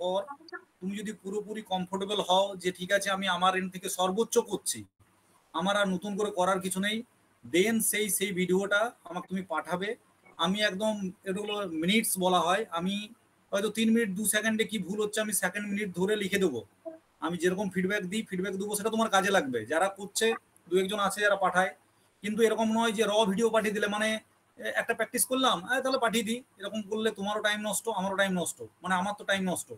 পর তুমি যদি পুরোপুরি কমফোর্টেবল হও যে ঠিক আছে আমি আমার এন্ড থেকে সর্বোচ্চ করছি, আমার আর নতুন করে করার কিছু নেই, দেন সেই ভিডিওটা আমাকে তুমি পাঠাবে। আমি একদম, এগুলো মিনিটস বলা হয়, আমি হয়তো 3 মিনিট 2 সেকেন্ডে কি ভুল হচ্ছে আমি সেকেন্ড মিনিট ধরে লিখে দেবো। আমি যেরকম ফিডব্যাক দিই, ফিডব্যাক দেবো, সেটা তোমার কাজে লাগবে। যারা করছে দু একজন আছে যারা পাঠায়, কিন্তু এরকম নয় যে ভিডিও পাঠিয়ে দিলে মানে একটা প্র্যাকটিস করলাম তাহলে পাঠিয়ে দিই, এরকম করলে তোমারও টাইম নষ্ট আমারও টাইম নষ্ট, মানে আমার তো টাইম নষ্ট।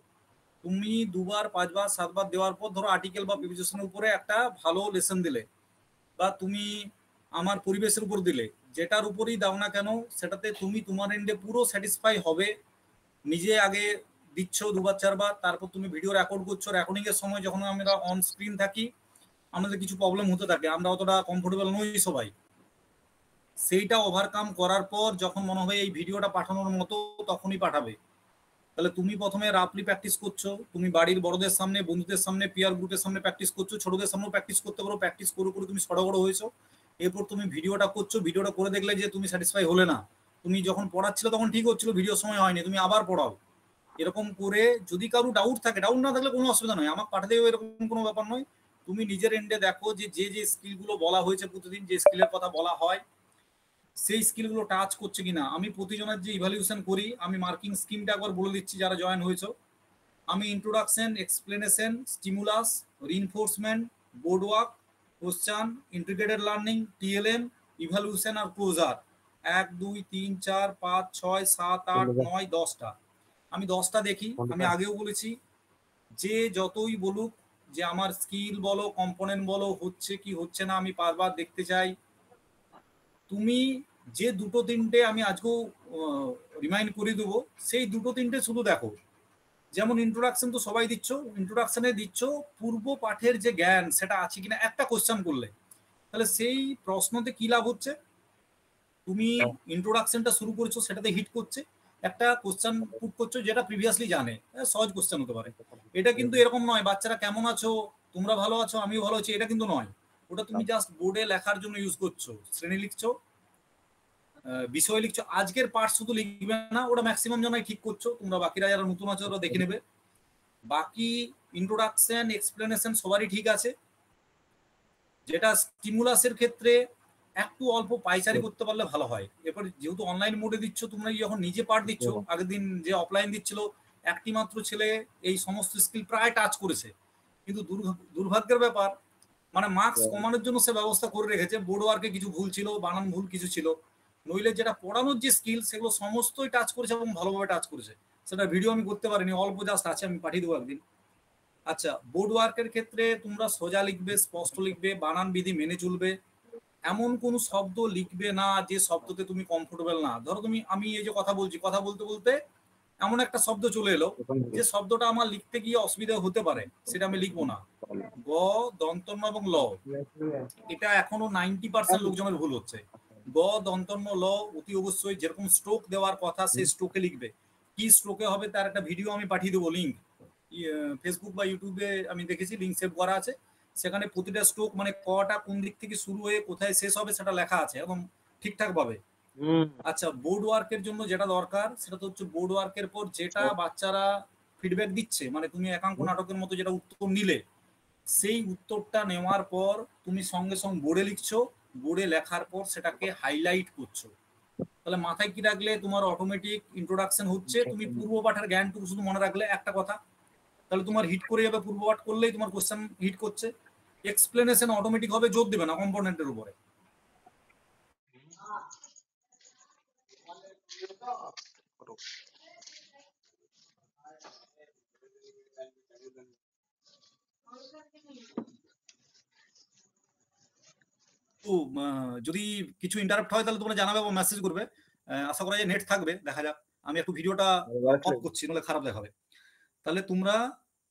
তুমি 2বার 5বার 7বার দেওয়ার পর ধরো আর্টিকেল বা প্রিভিজেশনের উপরে একটা ভালো লেসন দিলে, বা তুমি আমার পরিবেশের উপর দিলে, যেটার উপরেই দাও না কেন সেটাতে তুমি তোমার এন্ডে পুরো স্যাটিসফাই হবে। নিজে আগে দিচ্ছ 2বার 4বার, তারপর তুমি ভিডিও রেকর্ড করছো, রেকর্ডিং এর সময় যখন আমরা অন স্ক্রিন থাকি আমাদের কিছু প্রবলেম হতে থাকে, আমরা অতটা কমফোর্টেবল নই সবাই। সেইটা ওভারকাম করার পর যখন মনে হবে এই ভিডিওটা পাঠানোর মতো, তখনই পাঠাবে। তাহলে তুমি প্রথমে রাফলি প্র্যাকটিস করছো, তুমি বাড়ির বড়দের সামনে, বন্ধুদের সামনে, পিয়ার গ্রুপের সামনে প্র্যাকটিস করছো, ছোটদের সামনেও প্র্যাকটিস করতে পারো, প্র্যাকটিস করে করে তুমি সড়গড় হয়েছো। এরপর তুমি ভিডিওটা করছো, ভিডিওটা করে দেখলে যে তুমি স্যাটিসফাই হলে না, তুমি যখন পড়াচ্ছিলে তখন ঠিক হচ্ছিল, ভিডিওর সময় হয়নি, তুমি আবার পড়াও। এরকম করে যদি কারো ডাউট থাকে, ডাউট না থাকলে কোনো অসুবিধা নয়, আমার পাঠাতে এরকম কোনো ব্যাপার নয়। তুমি নিজের এন্ডে দেখো যে যে স্কিলগুলো বলা হয়েছে প্রতিদিন, যে স্কিলের কথা বলা হয় সেই স্কিলগুলো টাচ করছে কিনা। আমি প্রতিজনের যে ইভ্যালুয়েশন করি, আমি মার্কিং স্কিমটা একবার বলে দিচ্ছি যারা জয়েন হয়েছে। আমি introduction, explanation, stimulus, reinforcement, board work, question, integrated learning, TLM, evaluation আর ক্লোজার, 1 2 3 4 5 6 7 8 9 10টা। আমি 10টা দেখি। আমি আগেও বলেছি যে যতই বলুক যে আমার স্কিল বলো, কম্পোনেন্ট বলো, হচ্ছে কি হচ্ছে না, আমি বারবার দেখতে চাই। তুমি যে দুটো তিনটে আমি আজকেও রিমাইন্ড করে দেবো, সেই দুটো তিনটে শুধু দেখো। যেমন ইন্ট্রোডাকশন তো সবাই দিচ্ছ, ইন্ট্রোডাকশনে দিচ্ছ পূর্ব পাঠের যে জ্ঞান সেটা আছে কিনা একটা কোশ্চেন করলে, তাহলে সেই প্রশ্নতে কি লাভ হচ্ছে? তুমি ইন্ট্রোডাকশনটা শুরু করেছো, সেটাতে হিট করছে, একটা কোশ্চেন পুট করছো যেটা প্রিভিয়াসলি জানে, সহজ কোশ্চেন হতে পারে। এটা কিন্তু এরকম নয় বাচ্চারা কেমন আছো, তোমরা ভালো আছো, আমিও ভালো আছি, এটা কিন্তু নয়। ওটা তুমি জাস্ট বোর্ডে লেখার জন্য ইউজ করছো, শ্রেণী লিখছো, বিষয় লিখছো, আজকের পার্ট শুধু লিখবে না, ওটা ম্যাক্সিমাম জনাই ঠিক করছো, তোমরা বাকিরা যারা নতুন আছো ওরা দেখে নেবে। বাকি ইন্ট্রোডাকশন, এক্সপ্লেনেশন সবারই ঠিক আছে। যেটা স্টিমুলাসের ক্ষেত্রে একটু অল্প পাইচারি করতে পারলে ভালো হয়। এরপর যেহেতু অনলাইন মোডে দিচ্ছ, তোমরা যখন নিজে পাঠ দিচ্ছ, আগের দিন যে অফলাইন দিচ্ছিল একটি মাত্র ছেলে এই সমস্ত স্কিল প্রায় টাচ করেছে, কিন্তু দুর্ভাগ্যের ব্যাপার মানে মার্কস কমানোর জন্য সে ব্যবস্থা করে রেখেছে, বোর্ড ওয়ার্কে কিছু ভুল ছিল, বানান ভুল কিছু ছিল, নইলে যেটা পড়ানোর যে স্কিল সেগুলো সমস্তই টাচ করেছে এবং ভালোভাবে টাচ করেছে। সেটা ভিডিও আমি করতে পারিনি, অল্প জাস্ট আছে, আমি পাঠিয়ে দেবো একদিন। আচ্ছা, বোর্ড ওয়ার্কের ক্ষেত্রে তোমরা সোজা লিখবে, স্পষ্ট লিখবে, বানান বিধি মেনে চলবে, এমন কোন শব্দ লিখবে না যে শব্দতে তুমি কমফোর্টেবল না। ধরো তুমি, আমি এই যে কথা বলছি, কথা বলতে বলতে এমন একটা শব্দ চলে এলো যে শব্দটা আমার লিখতে গিয়ে অসুবিধা হতে পারে, সেটা আমি লিখবো না। গ, দন্তন্য এবং ল, এটা এখনো 90% লোকজনের ভুল হচ্ছে। গ, দন্তন্য, ল অতি অবশ্যই যেরকম স্ট্রোক দেওয়ার কথা সেই স্ট্রোকে লিখবে। কি স্ট্রোকে হবে তার একটা ভিডিও আমি পাঠিয়ে দেবো, লিঙ্ক ফেসবুক বা ইউটিউবে আমি দেখেছি, লিঙ্ক সেভ করা আছে, সেখানে প্রতিটা স্ট্রোক মানে কটা কোন দিক থেকে শুরু হয়ে কোথায় শেষ হবে সেটা লেখা আছে এবং ঠিকঠাক ভাবে। আচ্ছা, বোর্ড ওয়ার্কের জন্য যেটা দরকার সেটা তো হচ্ছে বোর্ড ওয়ার্কের পর যেটা বাচ্চারা ফিডব্যাক দিচ্ছে, মানে তুমি একাঙ্ক নাটকের মতো যেটা উত্তর নিলে, সেই উত্তরটা নেওয়ার পর তুমি সঙ্গে সঙ্গে বোর্ডে লিখছো, বোর্ডে লেখার পর সেটাকে হাইলাইট করছো। তাহলে মাথায় কি রাখলে তোমার অটোমেটিক ইন্ট্রোডাকশন হচ্ছে, তুমি পূর্ব পাঠের জ্ঞানটুকু শুধু মনে রাখলে একটা কথা, তাহলে তোমার হিট করে যাবে, পূর্ব পাঠ করলেই তোমার কোশ্চেন হিট করছে। এক্সপ্লেনেশন অটোমেটিক হবে, জোর দেবে না কম্পোনেন্টের উপরে। তো যদি কিছু ইন্টারাপ্ট হয় তাহলে তোমরা জানাবে বা মেসেজ করবে। আশা করা যায় নেট থাকবে, দেখা যাক। আমি একটু ভিডিওটা অফ করছি, নাহলে খারাপ দেখাবে। তাহলে তোমরা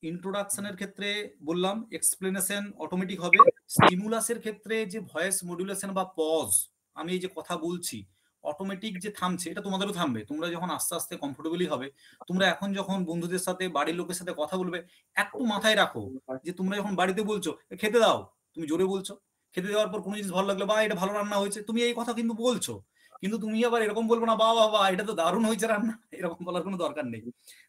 ইন্ট্রোডাকশনের ক্ষেত্রে বললাম এক্সপ্লেনেশন অটোমেটিক হবে। স্টিমুলাসের ক্ষেত্রে যে ভয়েস মডুলেশন বা পজ, আমি এই যে কথা বলছি অটোমেটিক যে থামছে, এটা তোমাদেরও থামবে তোমরা যখন আস্তে আস্তে কমফোর্টেবলি হবে। তোমরা এখন যখন বন্ধুদের সাথে, বাড়ির লোকের সাথে কথা বলবে, একটু মাথায় রাখো যে তোমরা যখন বাড়িতে বলছো খেতে দাও, তুমি জোরে বলছো, খেতে দেওয়ার পর কোনো জিনিস ভালো লাগলো বা এটা ভালো রান্না হয়েছে, তুমি এই কথা কিন্তু বলছো, কিন্তু তুমি আবার এরকম বলবো না বা বাবা এটা তো দারুণ হয়েছে রান্না, এরকম বলার কোনো দরকার নেই।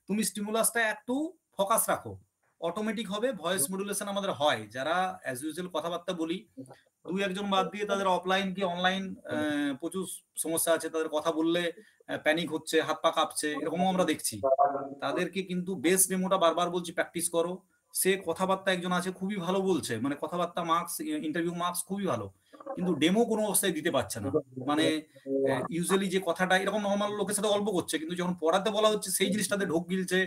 তুমি স্টিমুলাসটা একটু ফোকাস রাখো, অটোমেটিক হবে। ভয়েস মডুলেশন আমাদের হয়, যারা অ্যাজ ইউজুয়াল কথাবার্তা বলি, দুই একজন বাদ দিয়ে তাদের অফলাইন কি অনলাইন প্রচুর সমস্যা আছে, তাদের কথা বললে প্যানিক হচ্ছে, হাত পা কাঁপছে, এরকমও আমরা দেখছি। তাদেরকে কিন্তু বেস ডেমোটা বারবার বলছি প্র্যাকটিস করো। সে কথাবার্তা একজন আছে খুবই ভালো বলছে, মানে কথাবার্তা মার্কস, ইন্টারভিউ মার্কস খুবই ভালো, কিন্তু ডেমো কোনো অবস্থায় দিতে পারছে না। মানে ইউজুয়ালি যে কথাটা এরকম নর্মাল লোকের সাথে গল্প করছে, কিন্তু যখন পড়াতে বলা হচ্ছে সেই জিনিসটাতে ঢোক গিলছে,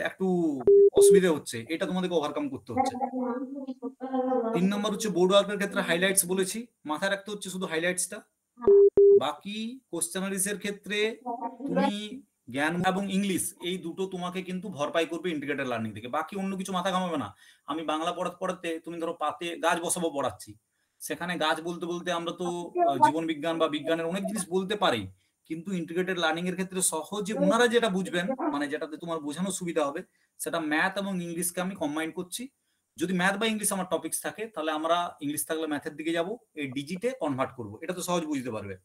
একটু অসুবিধা হচ্ছে, এটা তোমাদেরকে ওভারকাম করতে হচ্ছে। 3 নম্বর হচ্ছে বোর্ড ওয়ার্কের ক্ষেত্রে হাইলাইটস বলেছি, মাথায় রাখতে হচ্ছে শুধু হাইলাইটসটা। বাকি কোশ্চেনারিজ এর ক্ষেত্রে তুমি জ্ঞান এবং ইংলিশ এই দুটো তোমাকে কিন্তু ভরপাই করবে ইন্টিগ্রেটেড লার্নিং থেকে, বাকি অন্য কিছু মাথা ঘামাবে না। আমি বাংলা পড়াতে পড়াতে তুমি ধরো পাতে গাছ বসাবো পড়াচ্ছি, সেখানে গাছ বলতে বলতে আমরা তো জীবন বিজ্ঞান বা বিজ্ঞানের অনেক জিনিস বলতে পারি, কিন্তু ইন্টিগ্রেটেড লার্নিং এর ক্ষেত্রে সহজে ওনারা যেটা বুঝবেন, মানে যেটাতে তোমার বোঝানোর সুবিধা হবে, সেটা ম্যাথ এবং ইংলিশকে আমি কম্বাইন করছি। যদি ম্যাথ বা ইংলিশ আমার টপিকস থাকে, তাহলে আমরা ইংলিশ থাকলে ম্যাথের দিকে যাব, এই ডিজিটে কনভার্ট করব, এটা তো সহজ বুঝতে পারবে।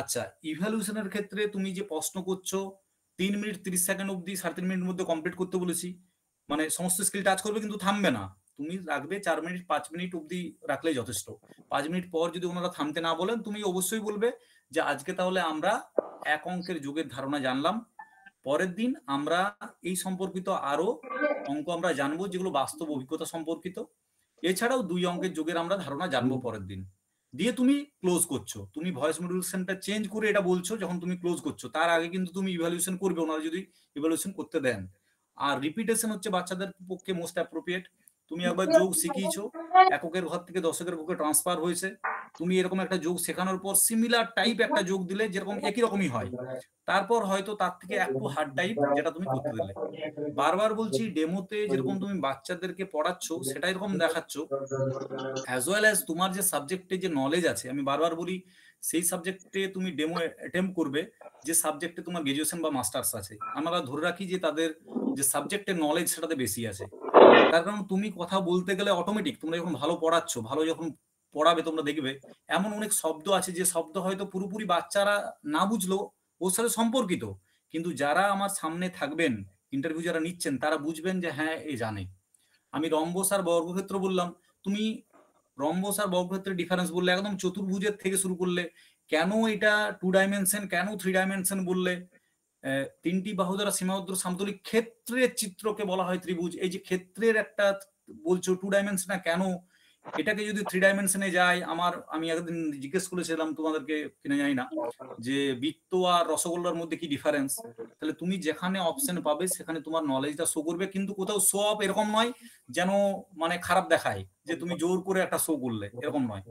আচ্ছা, ইভ্যালুয়েশনের ক্ষেত্রে তুমি যে প্রশ্ন করছো 3 মিনিট 30 সেকেন্ড অব্দি 3.5 মিনিটের মধ্যে কমপ্লিট করতে বলেছি, মানে সমস্ত স্কিল টাচ করবে কিন্তু থামবে না, তুমি রাখবে 4 মিনিট 5 মিনিট অব্দি রাখলেই যথেষ্ট। 5 মিনিট পর যদি ওনারা থামতে না বলেন, তুমি অবশ্যই বলবে যে আজকে তাহলে আমরা এক অঙ্কের যোগের ধারণা জানলাম, পরের দিন আমরা এই সম্পর্কিত আরো অঙ্ক আমরা জানবো যেগুলো বাস্তব অভিজ্ঞতা সম্পর্কিত, এছাড়াও 2 অঙ্কের যোগের আমরা ধারণা জানবো পরের দিন। দিয়ে তুমি ক্লোজ করছো, তুমি ভয়েস মডুলেশনটা চেঞ্জ করে এটা বলছো যখন তুমি ক্লোজ করছো, তার আগে কিন্তু তুমি ইভ্যালুয়েশন করবে, ওনারা যদি ইভ্যালুয়েশন করতে দেন। আর রিপিটেশন হচ্ছে বাচ্চাদের পক্ষে মোস্ট অ্যাপ্রোপ্রিয়েট। তুমি একবার যোগ শিখিয়েছো, এককের ঘর থেকে দশকের ঘরে ট্রান্সফার হয়েছে, তুমি এরকম একটা যোগ শেখানোর পর সিমিলার টাইপ একটা যোগ দিলে যেরকম একই রকমই হয়, তারপর হয়তো তার থেকে একটু হার্ড টাইপ যেটা তুমি করতে দিলে। বারবার বলছি, ডেমোতে যেরকম তুমি বাচ্চাদেরকে পড়াচ্ছ সেটা এরকম দেখাচ্ছ, অ্যাজ ওয়েল অ্যাজ তোমার যে সাবজেক্টে যে নলেজ আছে, আমি বারবার বলি সেই সাবজেক্টে তুমি ডেমো অ্যাটেম্প করবে যে সাবজেক্টে তোমার গ্রাজুয়েশন বা মাস্টার্স আছে। আমরা ধরে রাখি যে তাদের যে সাবজেক্টের নলেজ সেটাতে বেশি আছে, তার কারণ তুমি কথা বলতে গেলে অটোমেটিক তোমরা যখন ভালো পড়াচ্ছ, ভালো যখন পড়াবে তোমরা দেখবে এমন অনেক শব্দ আছে যে শব্দ হয়তো পুরোপুরি বাচ্চারা না বুঝলেও ওর সাথে সম্পর্কিত, কিন্তু যারা আমার সামনে থাকবেন, ইন্টারভিউ যারা নিচ্ছেন, তারা বুঝবেন যে হ্যাঁ এ জানে। আমি রম্বস আর বর্গক্ষেত্র বললাম, তুমি রম্বস আর বর্গক্ষেত্রের ডিফারেন্স বললে, একদম চতুর্ভুজের থেকে শুরু করলে, কেন এটা 2 ডাইমেনশন, কেন 3 ডাইমেনশন বললে, তিনটি বাহু দ্বারা সীমাবদ্ধ সামতলিক ক্ষেত্রের চিত্রকে বলা হয় ত্রিভুজ, এই যে ক্ষেত্রের একটা বলছো 2 ডাইমেনশন কেন, এটাকে যদি 3 ডাইমেনশনে যায়, আমি একদিন জিজ্ঞেস করেছিলাম তোমাদেরকে কিনা জানি না, যে বৃত্ত আর রসগোল্লার মধ্যে কি ডিফারেন্স, তাহলে তুমি যেখানে অপশন পাবে সেখানে তোমার নলেজটা শো করবে, কিন্তু কোথাও শো অফ এরকম নয় যেন মানে খারাপ দেখায় যে তুমি জোর করে একটা শো করলে, এরকম নয়।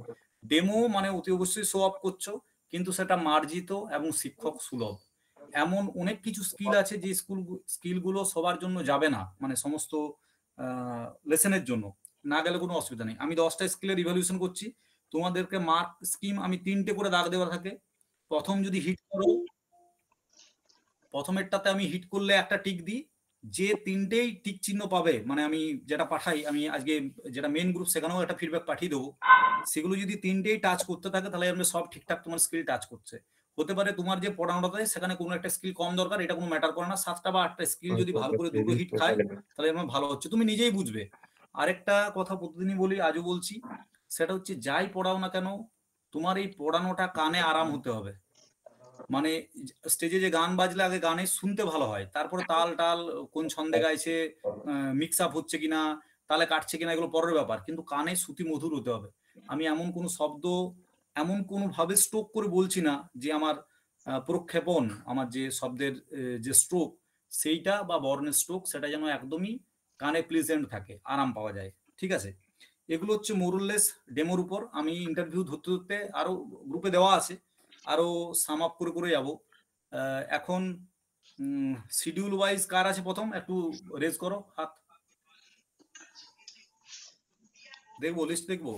ডেমো মানে অতি অবশ্যই শো অফ করছো, কিন্তু সেটা মার্জিত এবং শিক্ষক সুলভ। এমন অনেক কিছু স্কিল আছে যে স্কিলগুলো সবার জন্য যাবে না, মানে সমস্ত লেসনের জন্য না গেলে কোনো অসুবিধা নেই। আমি 10টা স্কিলের ইভ্যালুয়েশন করছি, তোমাদেরকে মার্ক স্কিম আমি 3টে করে দাগ দেওয়া থাকে। প্রথম যদি হিট করো, প্রথমেরটাতে আমি হিট করলে একটা টিক দিই, যে 3টেই টিক চিহ্ন পাবে, মানে আমি যেটা পাঠাই, আমি আজকে যেটা মেন গ্রুপ সেখানেও একটা ফিডব্যাক পাঠিয়ে দেবো, সেগুলো যদি 3টেই টাচ করতে থাকে তাহলে আমি সব ঠিকঠাক তোমার স্কিল টাচ করছে। হতে পারে তোমার যে পড়ানোটাতে সেখানে কোনো একটা স্কিল কম দরকার, এটা কোনো ম্যাটার করে না, 7টা বা 8টা স্কিল যদি ভালো করে দুটো হিট খায় তাহলে আমার ভালো হচ্ছে, তুমি নিজেই বুঝবে। আরেকটা কথা প্রতিদিনই বলি, আজও বলছি, সেটা হচ্ছে যাই পড়াও না কেন, তোমার এই পড়ানোটা কানে আরাম হতে হবে। মানে স্টেজে যে গান বাজলে আগে গানে শুনতে ভালো হয়, তারপরে তাল টাল কোন ছন্দে গাইছে, মিক্স আপ হচ্ছে কিনা, তালে কাটছে কিনা, এগুলো পরের ব্যাপার, কিন্তু কানে শ্রুতি মধুর হতে হবে। আমি এমন কোনো শব্দ এমন কোনো ভাবে স্ট্রোক করে বলছি না যে আমার প্রক্ষেপণ, আমার যে শব্দের যে স্ট্রোক সেইটা বা বর্ণের স্ট্রোক সেটা যেন একদমই কানে প্লিজেন্ট থাকে, আরাম পাওয়া যায়। ঠিক আছে, এগুলো হচ্ছে মোরলেস ডেমোর উপর। আমি ইন্টারভিউ ধরতে ধরতে আরো গ্রুপে দেওয়া আছে, আরো সাম আপ করে করে যাবো। এখন শিডিউল ওয়াইজ কার আছে প্রথম, একটু রেজ করো হাত, দেখবো লিস্ট দেখবো।